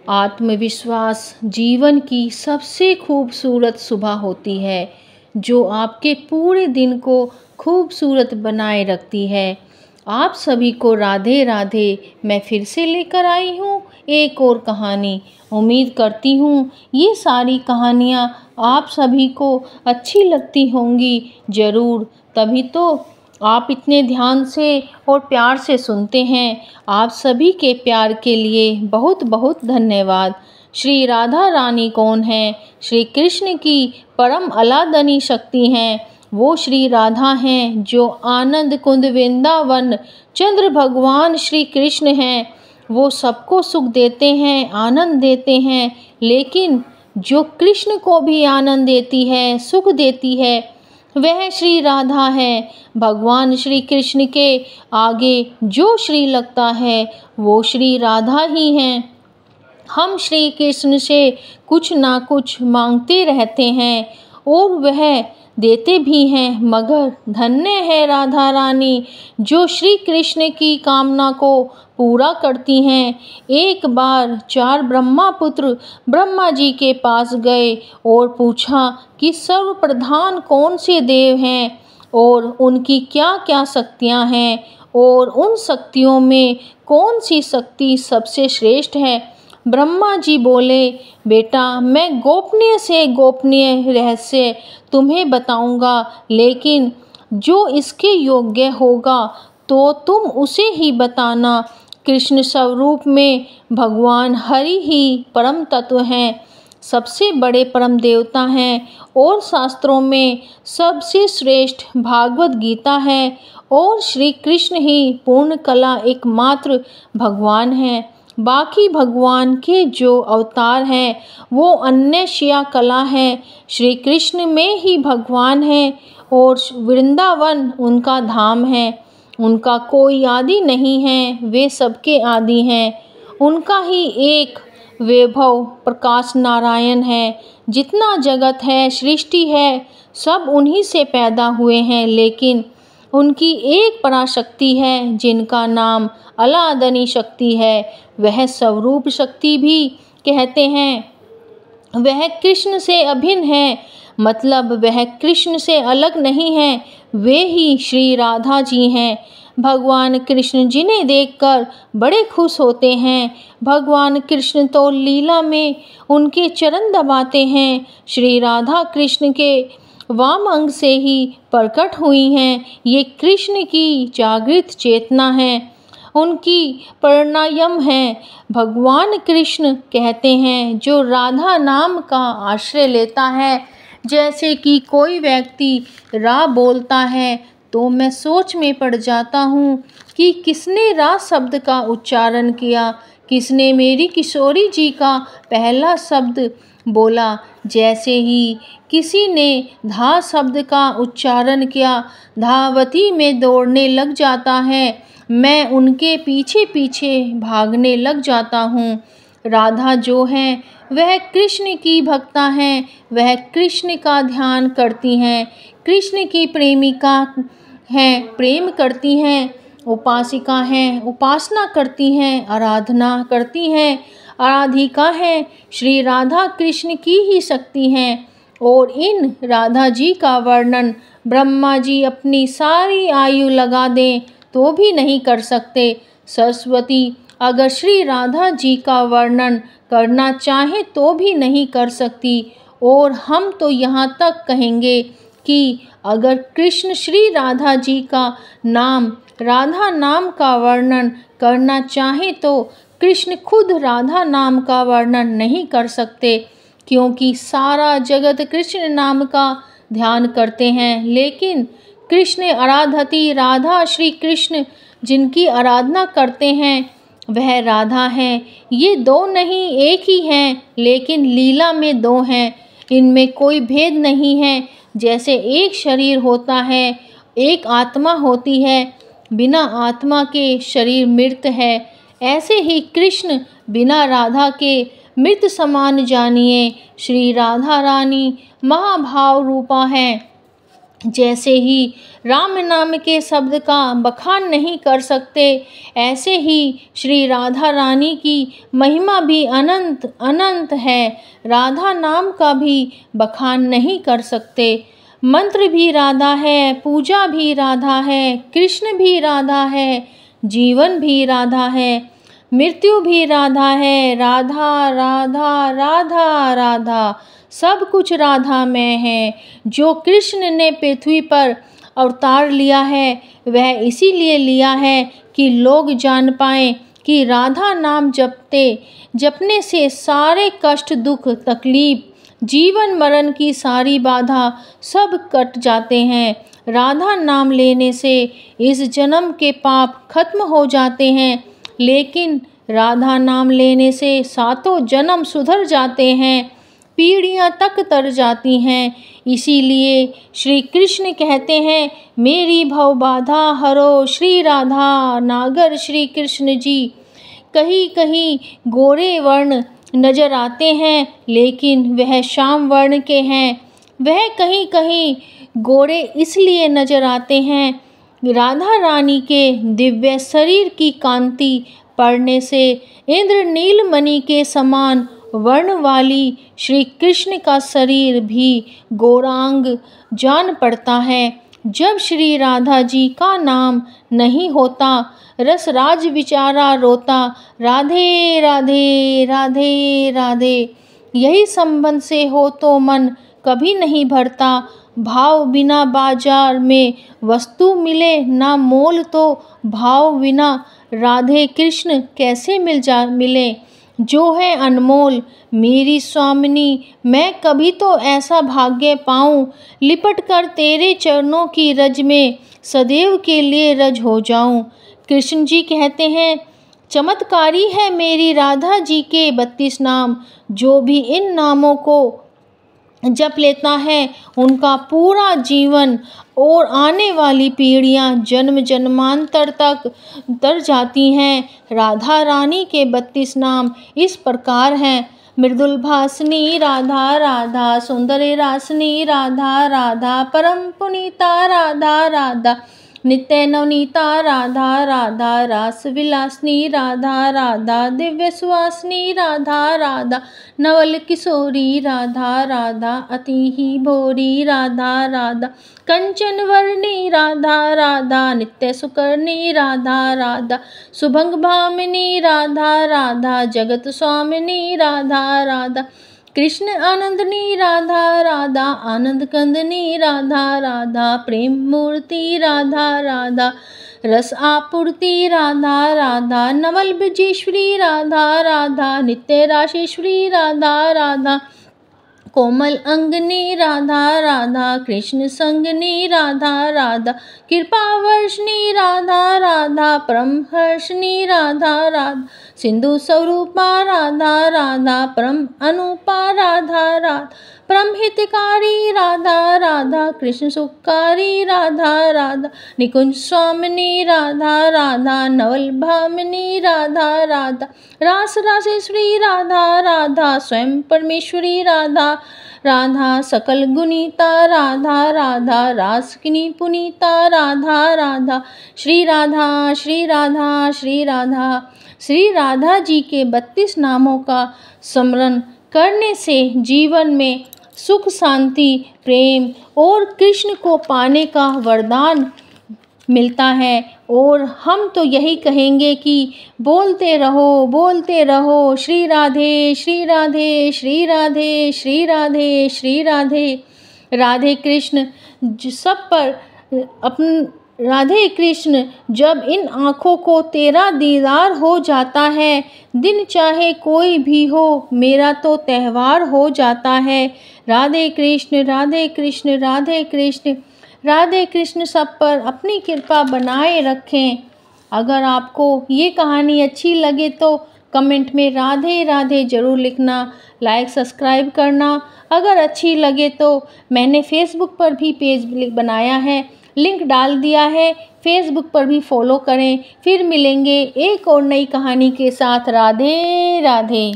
आत्मविश्वास जीवन की सबसे खूबसूरत सुबह होती है, जो आपके पूरे दिन को खूबसूरत बनाए रखती है। आप सभी को राधे राधे। मैं फिर से लेकर आई हूँ एक और कहानी। उम्मीद करती हूँ ये सारी कहानियाँ आप सभी को अच्छी लगती होंगी। ज़रूर, तभी तो आप इतने ध्यान से और प्यार से सुनते हैं। आप सभी के प्यार के लिए बहुत बहुत धन्यवाद। श्री राधा रानी कौन है? श्री कृष्ण की परम अलादनी शक्ति हैं। वो श्री राधा हैं जो आनंद कुंद वृंदावन चंद्र भगवान श्री कृष्ण हैं। वो सबको सुख देते हैं, आनंद देते हैं, लेकिन जो कृष्ण को भी आनंद देती है, सुख देती है, वह श्री राधा है। भगवान श्री कृष्ण के आगे जो श्री लगता है वो श्री राधा ही हैं। हम श्री कृष्ण से कुछ ना कुछ मांगते रहते हैं और वह देते भी हैं, मगर धन्य है राधा रानी जो श्री कृष्ण की कामना को पूरा करती हैं। एक बार 4 ब्रह्मा पुत्र ब्रह्मा जी के पास गए और पूछा कि सर्वप्रधान कौन से देव हैं और उनकी क्या क्या शक्तियां हैं और उन शक्तियों में कौन सी शक्ति सबसे श्रेष्ठ है। ब्रह्मा जी बोले, बेटा, मैं गोपनीय से गोपनीय रहस्य तुम्हें बताऊंगा, लेकिन जो इसके योग्य होगा तो तुम उसे ही बताना। कृष्ण स्वरूप में भगवान हरि ही परम तत्व हैं, सबसे बड़े परम देवता हैं और शास्त्रों में सबसे श्रेष्ठ भागवत गीता है और श्री कृष्ण ही पूर्ण कला एकमात्र भगवान हैं। बाकी भगवान के जो अवतार हैं वो अन्य शिया कला हैं। श्री कृष्ण में ही भगवान हैं और वृंदावन उनका धाम है। उनका कोई आदि नहीं है, वे सबके आदि हैं। उनका ही एक वैभव प्रकाश नारायण है। जितना जगत है, सृष्टि है, सब उन्हीं से पैदा हुए हैं, लेकिन उनकी एक पराशक्ति है जिनका नाम अलादनी शक्ति है। वह स्वरूप शक्ति भी कहते हैं। वह कृष्ण से अभिन्न है, मतलब वह कृष्ण से अलग नहीं है। वे ही श्री राधा जी हैं। भगवान कृष्ण जिन्हें देखकर बड़े खुश होते हैं। भगवान कृष्ण तो लीला में उनके चरण दबाते हैं। श्री राधा कृष्ण के वाम अंग से ही प्रकट हुई हैं। ये कृष्ण की जागृत चेतना है, उनकी प्राणायाम है। भगवान कृष्ण कहते हैं, जो राधा नाम का आश्रय लेता है, जैसे कि कोई व्यक्ति रा बोलता है तो मैं सोच में पड़ जाता हूँ कि किसने रा शब्द का उच्चारण किया, किसने मेरी किशोरी जी का पहला शब्द बोला। जैसे ही किसी ने धा शब्द का उच्चारण किया, धावती में दौड़ने लग जाता है, मैं उनके पीछे पीछे भागने लग जाता हूँ। राधा जो हैं वह कृष्ण की भक्ता हैं, वह कृष्ण का ध्यान करती हैं, कृष्ण की प्रेमिका हैं, प्रेम करती हैं, उपासिका हैं, उपासना करती हैं, आराधना करती हैं, आराधिका हैं। श्री राधा कृष्ण की ही शक्ति हैं और इन राधा जी का वर्णन ब्रह्मा जी अपनी सारी आयु लगा दें तो भी नहीं कर सकते। सरस्वती अगर श्री राधा जी का वर्णन करना चाहे तो भी नहीं कर सकती। और हम तो यहाँ तक कहेंगे कि अगर कृष्ण श्री राधा जी का नाम, राधा नाम का वर्णन करना चाहे तो कृष्ण खुद राधा नाम का वर्णन नहीं कर सकते, क्योंकि सारा जगत कृष्ण नाम का ध्यान करते हैं। लेकिन कृष्ण आराधती राधा, श्री कृष्ण जिनकी आराधना करते हैं वह राधा हैं। ये दो नहीं एक ही हैं, लेकिन लीला में दो हैं, इनमें कोई भेद नहीं है। जैसे एक शरीर होता है, एक आत्मा होती है, बिना आत्मा के शरीर मृत है, ऐसे ही कृष्ण बिना राधा के मृत समान जानिए। श्री राधा रानी महाभाव रूपा हैं। जैसे ही राम नाम के शब्द का बखान नहीं कर सकते, ऐसे ही श्री राधा रानी की महिमा भी अनंत अनंत है। राधा नाम का भी बखान नहीं कर सकते। मंत्र भी राधा है, पूजा भी राधा है, कृष्ण भी राधा है, जीवन भी राधा है, मृत्यु भी राधा है। राधा राधा राधा राधा, सब कुछ राधा में है। जो कृष्ण ने पृथ्वी पर अवतार लिया है वह इसीलिए लिया है कि लोग जान पाएं कि राधा नाम जपने से सारे कष्ट, दुख, तकलीफ, जीवन मरण की सारी बाधा सब कट जाते हैं। राधा नाम लेने से इस जन्म के पाप खत्म हो जाते हैं, लेकिन राधा नाम लेने से सातों जन्म सुधर जाते हैं, पीढ़ियाँ तक तर जाती हैं। इसीलिए श्री कृष्ण कहते हैं, मेरी भव बाधा हरो श्री राधा नागर श्री कृष्ण जी। कहीं कहीं गोरे वर्ण नजर आते हैं, लेकिन वह श्याम वर्ण के हैं। वह कहीं कहीं गोरे इसलिए नजर आते हैं, राधा रानी के दिव्य शरीर की कांति पड़ने से इंद्र नीलमणि के समान वर्ण वाली श्री कृष्ण का शरीर भी गौरांग जान पड़ता है। जब श्री राधा जी का नाम नहीं होता, रस राज विचारा रोता, राधे राधे राधे राधे। यही संबंध से हो तो मन कभी नहीं भरता। भाव बिना बाजार में वस्तु मिले ना मोल, तो भाव बिना राधे कृष्ण कैसे मिले। जो है अनमोल मेरी स्वामिनी, मैं कभी तो ऐसा भाग्य पाऊं, लिपट कर तेरे चरणों की रज में सदैव के लिए रज हो जाऊं। कृष्ण जी कहते हैं, चमत्कारी है मेरी राधा जी के 32 नाम। जो भी इन नामों को जप लेता है उनका पूरा जीवन और आने वाली पीढ़ियां जन्म जन्मांतर तक तर जाती हैं। राधा रानी के 32 नाम इस प्रकार हैं, मृदुल भासनी राधा राधा, सुंदर रासनी राधा राधा, परम पुनीता राधा राधा, नित्य नवनीता राधा राधा, रास विलासनी राधा राधा, दिव्य सुवासनी राधा राधा, नवल किशोरी राधा राधा, अति ही भोरी राधा राधा, कंचन वर्णी राधा राधा, नित्य सुकर्णी राधा राधा, सुभंग भामिनी राधा राधा, जगत स्वामिनी राधा राधा, कृष्ण आनंदनी राधा राधा, आनंद कंदनी राधा राधा, प्रेम मूर्ति राधा राधा, रस आपूर्ति राधा राधा, नवल ब्रजेश्वरी राधा राधा, नित्य राशेश्वरी राधा राधा, कोमल अंगनी राधा राधा, कृष्ण संगनी राधा राधा, कृपा वर्षनी राधा राधा, परम हर्षनी राधा राधा, सिंधु स्वरूपा राधा राधा, परम अनुपा राधा राधा, परम हितकारी राधा राधा, कृष्ण सुखकारी राधा राधा, निकुंज स्वामिनी राधा राधा, नवल भामिनी राधा राधा, रास रासेश्वरी राधा राधा, स्वयं परमेश्वरी राधा राधा, सकल गुनीता राधा राधा, रासकिनी पुनीता राधा राधा, श्री राधा श्री राधा श्री राधा। श्री राधा जी के 32 नामों का स्मरण करने से जीवन में सुख, शांति, प्रेम और कृष्ण को पाने का वरदान मिलता है। और हम तो यही कहेंगे कि बोलते रहो श्री राधे श्री राधे श्री राधे श्री राधे श्री राधे। राधे कृष्ण सब पर राधे कृष्ण, जब इन आँखों को तेरा दीदार हो जाता है, दिन चाहे कोई भी हो मेरा तो त्यौहार हो जाता है। राधे कृष्ण राधे कृष्ण राधे कृष्ण राधे कृष्ण सब पर अपनी कृपा बनाए रखें। अगर आपको ये कहानी अच्छी लगे तो कमेंट में राधे राधे ज़रूर लिखना, लाइक सब्सक्राइब करना। अगर अच्छी लगे तो मैंने फेसबुक पर भी पेज बनाया है, लिंक डाल दिया है, फेसबुक पर भी फॉलो करें। फिर मिलेंगे एक और नई कहानी के साथ। राधे राधे।